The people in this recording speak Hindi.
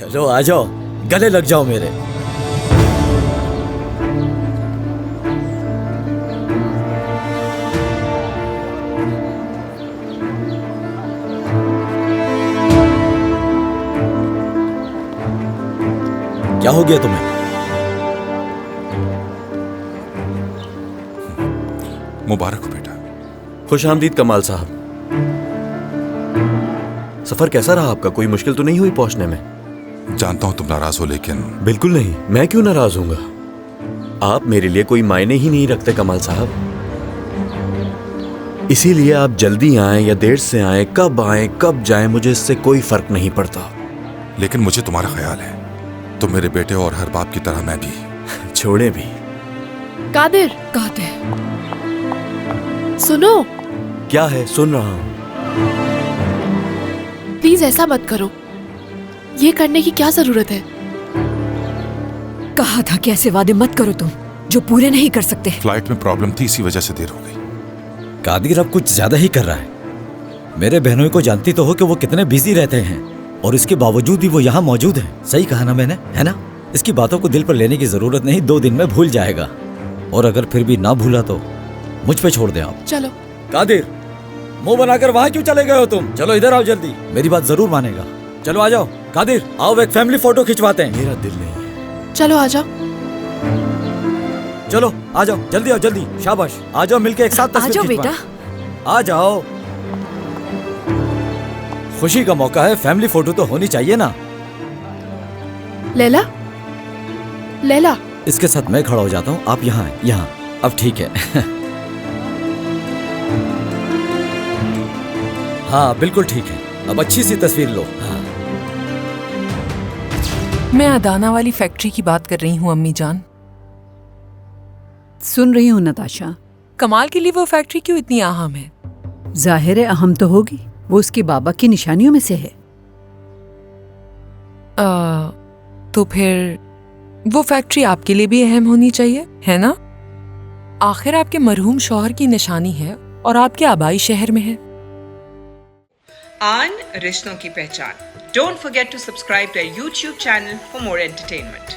चलो आ जाओ, गले लग जाओ मेरे। क्या हो गया तुम्हें? मुबारक हो बेटा। खुश आमदीद कमाल साहब। सफर कैसा रहा आपका? कोई मुश्किल तो नहीं हुई पहुंचने में? जानता हूं तुम नाराज हो, लेकिन बिल्कुल नहीं, मैं क्यों नाराज होऊंगा? आप मेरे लिए कोई मायने ही नहीं रखते कमाल साहब। इसीलिए आप जल्दी आएं या देर से आएं, कब आएं कब जाएं, मुझे इससे कोई फर्क नहीं पड़ता। लेकिन मुझे तुम्हारा ख्याल है। तुम मेरे बेटे और हर बाप की तरह मैं भी। छोड़े भी। कादिर, सुनो। क्या है? सुन रहा हूं। प्लीज ऐसा मत करो, ये करने की क्या जरूरत है? कहा था कि ऐसे वादे मत करो तुम जो पूरे नहीं कर सकते। फ्लाइट में प्रॉब्लम थी, इसी वजह से देर हो गई। कादिर अब कुछ ज्यादा ही कर रहा है। मेरे बहनों को जानती तो हो कि वो कितने बिजी रहते हैं, और इसके बावजूद भी वो यहाँ मौजूद है। सही कहा ना मैंने, है ना? इसकी बातों को दिल पर लेने की जरूरत नहीं, 2 दिन में भूल जाएगा। और अगर फिर भी ना भूला तो मुझ पे छोड़ दे आप। चलो। कादिर, मुंह बनाकर वहाँ क्यों चले गए हो तुम? चलो इधर आओ जल्दी, मेरी बात जरूर मानेगा। चलो आ जाओ। कादिर आओ, एक फैमिली फोटो खिंचवाते हैं। मेरा दिल नहीं है। चलो आ जाओ। चलो आ जाओ, जल्दी आओ जल्दी। शाबाश, आ जाओ मिलके एक साथ आ तस्वीर जाओ खिंचवाएं। बेटा। आ जाओ, खुशी का मौका है, फैमिली फोटो तो होनी चाहिए ना। लैला, लैला। इसके साथ मैं खड़ा हो जाता हूँ, आप यहाँ हैं, यहाँ। अब ठीक है। हाँ बिल्कुल ठीक है, अब अच्छी सी तस्वीर लो। हाँ। मैं अदाना वाली फैक्ट्री की बात कर रही हूँ अम्मी जान। सुन रही हूँ नताशा। कमाल के लिए वो फैक्ट्री क्यों इतनी अहम है? जाहिर है अहम तो होगी, वो उसके बाबा की निशानियों में से है। तो फिर वो फैक्ट्री आपके लिए भी अहम होनी चाहिए, है ना? आखिर आपके मरहूम शौहर की निशानी है और आपके आबाई शहर में है। आन रिश्तों की पहचान। Don't forget to subscribe to our YouTube channel for more entertainment.